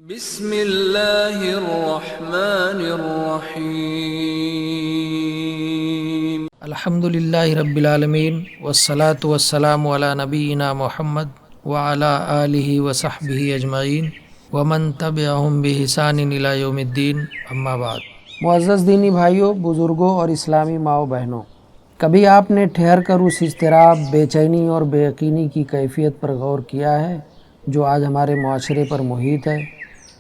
بسم اللہ الرحمن الرحیم الحمدللہ رب العالمین والصلاة والسلام علی نبینا محمد وعلی آلہ وصحبہ اجمعین ومن تبعہم بإحسان الی یوم الدین، اما بعد۔ معزز دینی بھائیوں، بزرگوں اور اسلامی ماؤں بہنوں، کبھی آپ نے ٹھہر کر اس اضطراب، بے چینی اور بے یقینی کی کیفیت پر غور کیا ہے جو آج ہمارے معاشرے پر محیط ہے؟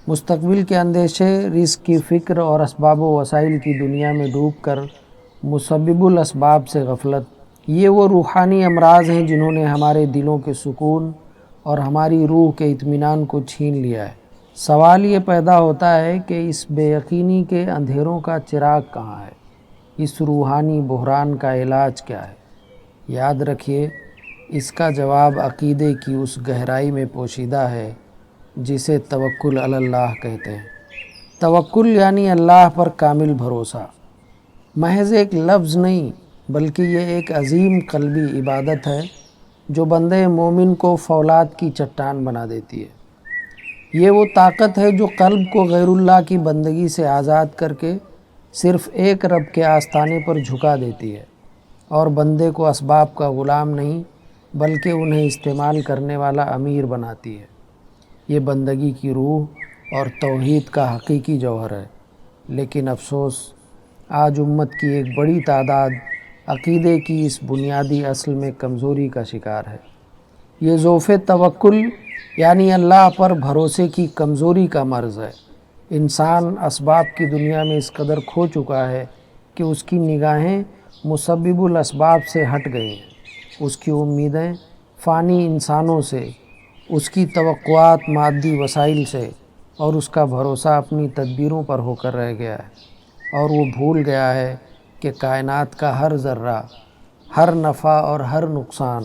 مستقبل کے اندیشے، رزق کی فکر اور اسباب و وسائل کی دنیا میں ڈوب کر مسبب الاسباب سے غفلت، یہ وہ روحانی امراض ہیں جنہوں نے ہمارے دلوں کے سکون اور ہماری روح کے اطمینان کو چھین لیا ہے۔ سوال یہ پیدا ہوتا ہے کہ اس بے یقینی کے اندھیروں کا چراغ کہاں ہے؟ اس روحانی بحران کا علاج کیا ہے؟ یاد رکھیے، اس کا جواب عقیدے کی اس گہرائی میں پوشیدہ ہے جسے توکل علی اللہ کہتے ہیں۔ توکل یعنی اللہ پر کامل بھروسہ، محض ایک لفظ نہیں بلکہ یہ ایک عظیم قلبی عبادت ہے جو بندے مومن کو فولاد کی چٹان بنا دیتی ہے۔ یہ وہ طاقت ہے جو قلب کو غیر اللہ کی بندگی سے آزاد کر کے صرف ایک رب کے آستانے پر جھکا دیتی ہے اور بندے کو اسباب کا غلام نہیں بلکہ انہیں استعمال کرنے والا امیر بناتی ہے۔ یہ بندگی کی روح اور توحید کا حقیقی جوہر ہے، لیکن افسوس، آج امت کی ایک بڑی تعداد عقیدے کی اس بنیادی اصل میں کمزوری کا شکار ہے۔ یہ ضعف توکل یعنی اللہ پر بھروسے کی کمزوری کا مرض ہے۔ انسان اسباب کی دنیا میں اس قدر کھو چکا ہے کہ اس کی نگاہیں مسبب الاسباب سے ہٹ گئی ہیں، اس کی امیدیں فانی انسانوں سے، اس کی توقعات مادی وسائل سے، اور اس کا بھروسہ اپنی تدبیروں پر ہو کر رہ گیا ہے، اور وہ بھول گیا ہے کہ کائنات کا ہر ذرہ، ہر نفع اور ہر نقصان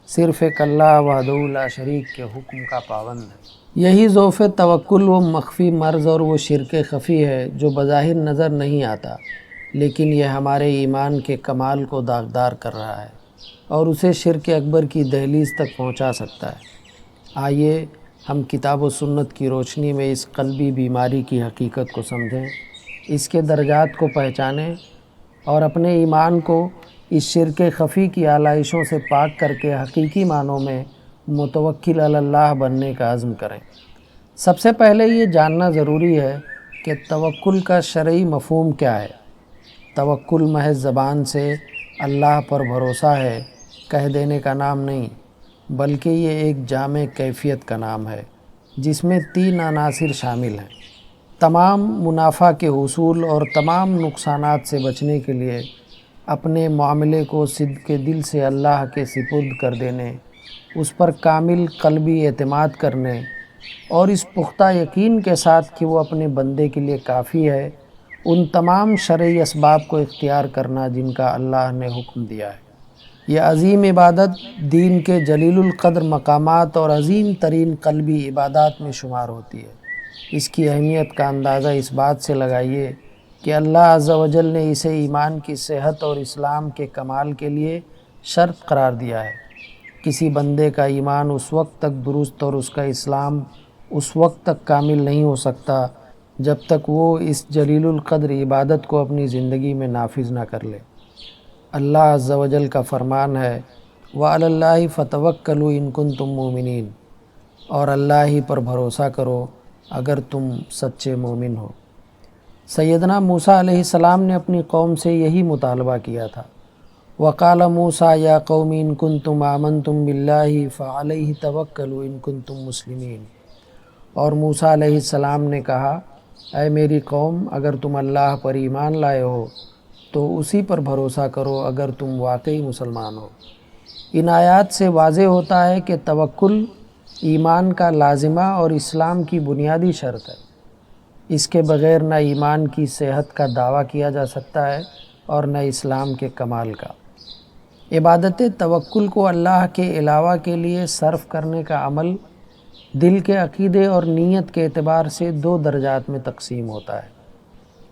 صرف ایک اللہ وحدہ لا شریک کے حکم کا پابند ہے۔ یہی ضعف توکل وہ مخفی مرض اور وہ شرک خفی ہے جو بظاہر نظر نہیں آتا، لیکن یہ ہمارے ایمان کے کمال کو داغدار کر رہا ہے اور اسے شرک اکبر کی دہلیز تک پہنچا سکتا ہے۔ آئیے ہم کتاب و سنت کی روشنی میں اس قلبی بیماری کی حقیقت کو سمجھیں، اس کے درجات کو پہچانیں اور اپنے ایمان کو اس شرک خفی کی آلائشوں سے پاک کر کے حقیقی معنوں میں متوکل علی اللہ بننے کا عزم کریں۔ سب سے پہلے یہ جاننا ضروری ہے کہ توکل کا شرعی مفہوم کیا ہے۔ توکل محض زبان سے اللہ پر بھروسہ ہے کہہ دینے کا نام نہیں، بلکہ یہ ایک جامع کیفیت کا نام ہے جس میں 3 عناصر شامل ہیں۔ تمام منافع کے حصول اور تمام نقصانات سے بچنے کے لیے اپنے معاملے کو صدق دل سے اللہ کے سپرد کر دینے، اس پر کامل قلبی اعتماد کرنے اور اس پختہ یقین کے ساتھ کہ وہ اپنے بندے کے لیے کافی ہے، ان تمام شرعی اسباب کو اختیار کرنا جن کا اللہ نے حکم دیا ہے۔ یہ عظیم عبادت دین کے جلیل القدر مقامات اور عظیم ترین قلبی عبادات میں شمار ہوتی ہے۔ اس کی اہمیت کا اندازہ اس بات سے لگائیے کہ اللہ عز و جل نے اسے ایمان کی صحت اور اسلام کے کمال کے لیے شرط قرار دیا ہے۔ کسی بندے کا ایمان اس وقت تک درست اور اس کا اسلام اس وقت تک کامل نہیں ہو سکتا جب تک وہ اس جلیل القدر عبادت کو اپنی زندگی میں نافذ نہ کر لے۔ اللہ عز و جل کا فرمان ہے وَعَلَى اللَّهِ فَتَوَكَّلُوا إِن كُنتُم مُّؤْمِنِينَ، اور اللہ ہی پر بھروسہ کرو اگر تم سچے مومن ہو۔ سیدنا موسیٰ علیہ السلام نے اپنی قوم سے یہی مطالبہ کیا تھا۔ وَقَالَ مُوسَىٰ يَا قَوْمِ إِن كُنتُمْ آمَنتُم بِاللَّهِ فَعَلَيْهِ تَوَكَّلُوا إِن كُنتُم مُّسْلِمِينَ، اور موسیٰ علیہ السلام نے کہا، اے میری قوم، اگر تم اللہ پر ایمان لائے ہو تو اسی پر بھروسہ کرو اگر تم واقعی مسلمان ہو۔ ان آیات سے واضح ہوتا ہے کہ توکل ایمان کا لازمہ اور اسلام کی بنیادی شرط ہے۔ اس کے بغیر نہ ایمان کی صحت کا دعویٰ کیا جا سکتا ہے اور نہ اسلام کے کمال کا۔ عبادت توکل کو اللہ کے علاوہ کے لیے صرف کرنے کا عمل دل کے عقیدے اور نیت کے اعتبار سے 2 درجات میں تقسیم ہوتا ہے،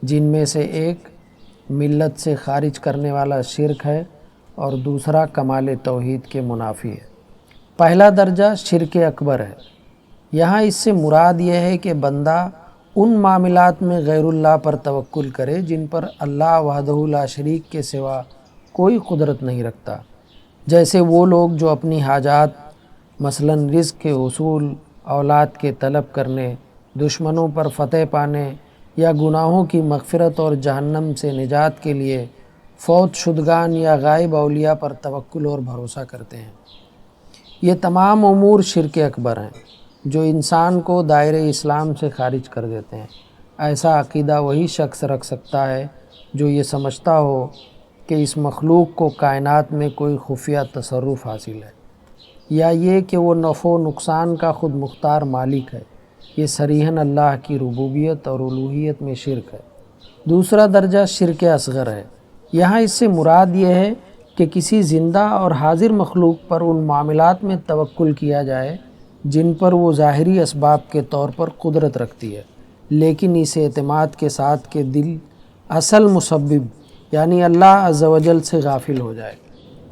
جن میں سے ایک ملت سے خارج کرنے والا شرک ہے اور دوسرا کمال توحید کے منافی ہے۔ پہلا درجہ شرک اکبر ہے، یہاں اس سے مراد یہ ہے کہ بندہ ان معاملات میں غیر اللہ پر توکل کرے جن پر اللہ وحدہ لا شریک کے سوا کوئی قدرت نہیں رکھتا، جیسے وہ لوگ جو اپنی حاجات مثلا رزق کے حصول، اولاد کے طلب کرنے، دشمنوں پر فتح پانے یا گناہوں کی مغفرت اور جہنم سے نجات کے لیے فوت شدگان یا غائب اولیاء پر توکل اور بھروسہ کرتے ہیں۔ یہ تمام امور شرک اکبر ہیں جو انسان کو دائرہ اسلام سے خارج کر دیتے ہیں۔ ایسا عقیدہ وہی شخص رکھ سکتا ہے جو یہ سمجھتا ہو کہ اس مخلوق کو کائنات میں کوئی خفیہ تصرف حاصل ہے، یا یہ کہ وہ نفع و نقصان کا خود مختار مالک ہے۔ یہ صریحاً اللہ کی ربوبیت اور الوہیت میں شرک ہے۔ دوسرا درجہ شرک اصغر ہے۔ یہاں اس سے مراد یہ ہے کہ کسی زندہ اور حاضر مخلوق پر ان معاملات میں توکل کیا جائے جن پر وہ ظاہری اسباب کے طور پر قدرت رکھتی ہے، لیکن اس اعتماد کے ساتھ کہ دل اصل مسبب یعنی اللہ عز و جل سے غافل ہو جائے۔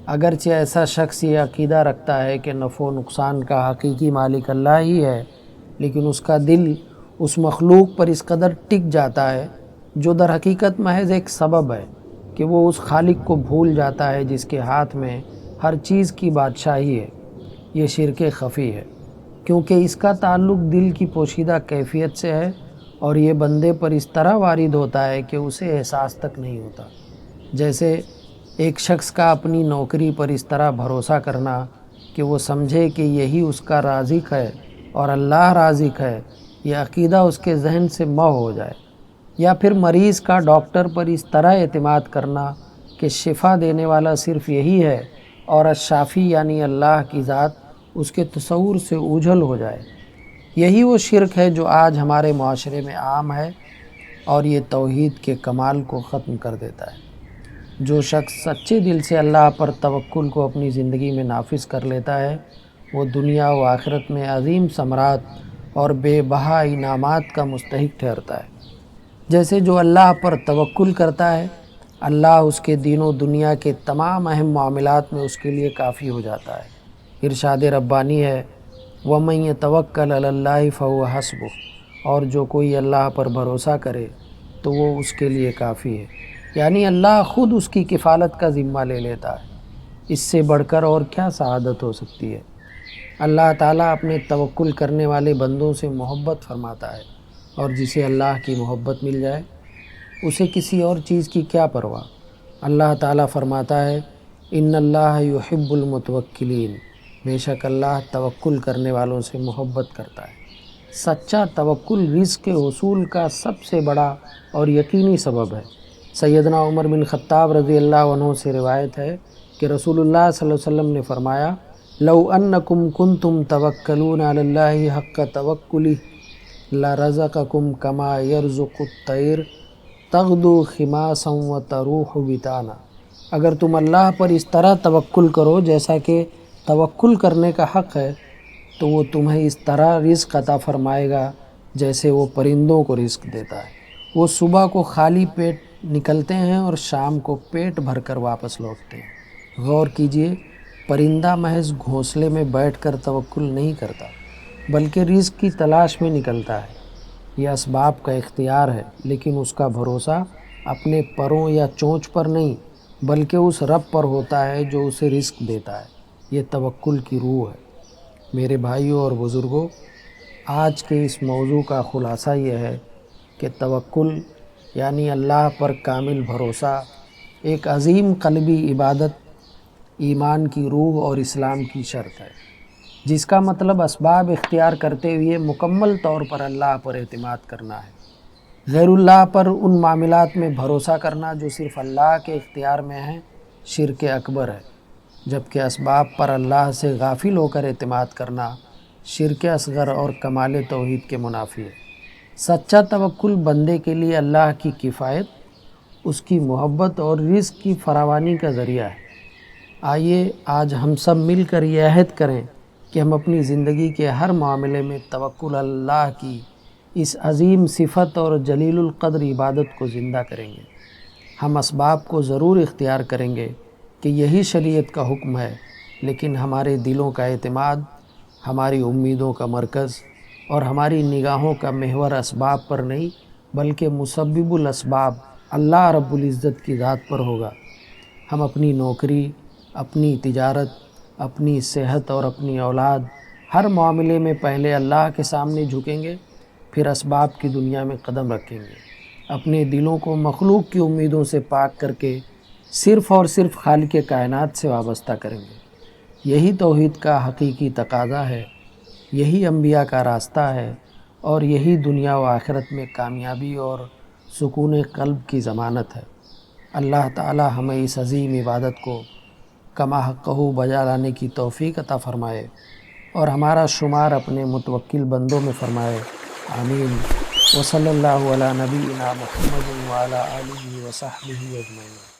اگرچہ ایسا شخص یہ عقیدہ رکھتا ہے کہ نفع و نقصان کا حقیقی مالک اللہ ہی ہے، لیکن اس کا دل اس مخلوق پر اس قدر ٹک جاتا ہے جو در حقیقت محض ایک سبب ہے کہ وہ اس خالق کو بھول جاتا ہے جس کے ہاتھ میں ہر چیز کی بادشاہی ہے۔ یہ شرک خفی ہے، کیونکہ اس کا تعلق دل کی پوشیدہ کیفیت سے ہے اور یہ بندے پر اس طرح وارد ہوتا ہے کہ اسے احساس تک نہیں ہوتا۔ جیسے ایک شخص کا اپنی نوکری پر اس طرح بھروسہ کرنا کہ وہ سمجھے کہ یہی اس کا رازق ہے اور اللہ رازق ہے، یہ عقیدہ اس کے ذہن سے محو ہو جائے۔ یا پھر مریض کا ڈاکٹر پر اس طرح اعتماد کرنا کہ شفا دینے والا صرف یہی ہے اور الشافی یعنی اللہ کی ذات اس کے تصور سے اوجھل ہو جائے۔ یہی وہ شرک ہے جو آج ہمارے معاشرے میں عام ہے اور یہ توحید کے کمال کو ختم کر دیتا ہے۔ جو شخص سچے دل سے اللہ پر توکل کو اپنی زندگی میں نافذ کر لیتا ہے وہ دنیا و آخرت میں عظیم ثمرات اور بے بہا انعامات کا مستحق ٹھہرتا ہے۔ جیسے جو اللہ پر توکل کرتا ہے، اللہ اس کے دین و دنیا کے تمام اہم معاملات میں اس کے لیے کافی ہو جاتا ہے۔ ارشاد ربانی ہے وَمَن يَتَوَكَّلْ عَلَى اللَّهِ فَهُوَ حَسْبُهُ، اور جو کوئی اللہ پر بھروسہ کرے تو وہ اس کے لیے کافی ہے، یعنی اللہ خود اس کی کفالت کا ذمہ لے لیتا ہے۔ اس سے بڑھ کر اور کیا سعادت ہو سکتی ہے؟ اللہ تعالیٰ اپنے توکل کرنے والے بندوں سے محبت فرماتا ہے، اور جسے اللہ کی محبت مل جائے اسے کسی اور چیز کی کیا پرواہ۔ اللہ تعالیٰ فرماتا ہے ان اللہ یحب المتوکلین، بے شک اللہ توکل کرنے والوں سے محبت کرتا ہے۔ سچا توکل رزق کے حصول کا سب سے بڑا اور یقینی سبب ہے۔ سیدنا عمر بن خطاب رضی اللہ عنہ سے روایت ہے کہ رسول اللہ صلی اللہ علیہ وسلم نے فرمایا لو انکم کنتم توکلون علی اللہ حق توکلہ لرزقکم کما یرزق الطیر تغدو خماسا وتروح بطانا۔ اگر تم اللہ پر اس طرح توکل کرو جیسا کہ توکل کرنے کا حق ہے تو وہ تمہیں اس طرح رزق عطا فرمائے گا جیسے وہ پرندوں کو رزق دیتا ہے۔ وہ صبح کو خالی پیٹ نکلتے ہیں اور شام کو پیٹ بھر کر واپس لوٹتے ہیں۔ غور کیجئے، پرندہ محض گھونسلے میں بیٹھ کر توکل نہیں کرتا بلکہ رزق کی تلاش میں نکلتا ہے۔ یہ اسباب کا اختیار ہے، لیکن اس کا بھروسہ اپنے پروں یا چونچ پر نہیں بلکہ اس رب پر ہوتا ہے جو اسے رزق دیتا ہے۔ یہ توکل کی روح ہے۔ میرے بھائیوں اور بزرگوں، آج کے اس موضوع کا خلاصہ یہ ہے کہ توکل یعنی اللہ پر کامل بھروسہ ایک عظیم قلبی عبادت، ایمان کی روح اور اسلام کی شرط ہے، جس کا مطلب اسباب اختیار کرتے ہوئے مکمل طور پر اللہ پر اعتماد کرنا ہے۔ غیر اللہ پر ان معاملات میں بھروسہ کرنا جو صرف اللہ کے اختیار میں ہیں شرک اکبر ہے، جبکہ اسباب پر اللہ سے غافل ہو کر اعتماد کرنا شرک اصغر اور کمال توحید کے منافی ہے۔ سچا توکل بندے کے لیے اللہ کی کفایت، اس کی محبت اور رزق کی فراوانی کا ذریعہ ہے۔ آئیے آج ہم سب مل کر یہ عہد کریں کہ ہم اپنی زندگی کے ہر معاملے میں توکل اللہ کی اس عظیم صفت اور جلیل القدر عبادت کو زندہ کریں گے۔ ہم اسباب کو ضرور اختیار کریں گے کہ یہی شریعت کا حکم ہے، لیکن ہمارے دلوں کا اعتماد، ہماری امیدوں کا مرکز اور ہماری نگاہوں کا محور اسباب پر نہیں بلکہ مسبب الاسباب اللہ رب العزت کی ذات پر ہوگا۔ ہم اپنی نوکری، اپنی تجارت، اپنی صحت اور اپنی اولاد، ہر معاملے میں پہلے اللہ کے سامنے جھکیں گے، پھر اسباب کی دنیا میں قدم رکھیں گے۔ اپنے دلوں کو مخلوق کی امیدوں سے پاک کر کے صرف اور صرف خالق کائنات سے وابستہ کریں گے۔ یہی توحید کا حقیقی تقاضا ہے، یہی انبیاء کا راستہ ہے، اور یہی دنیا و آخرت میں کامیابی اور سکون قلب کی ضمانت ہے۔ اللہ تعالی ہمیں اس عظیم عبادت کو کما حقہ بجا لانے کی توفیق عطا فرمائے اور ہمارا شمار اپنے متوکل بندوں میں فرمائے، آمین۔ وصلی اللہ علی نبینا محمد وعلی آلہ وصحبہ اجمعین۔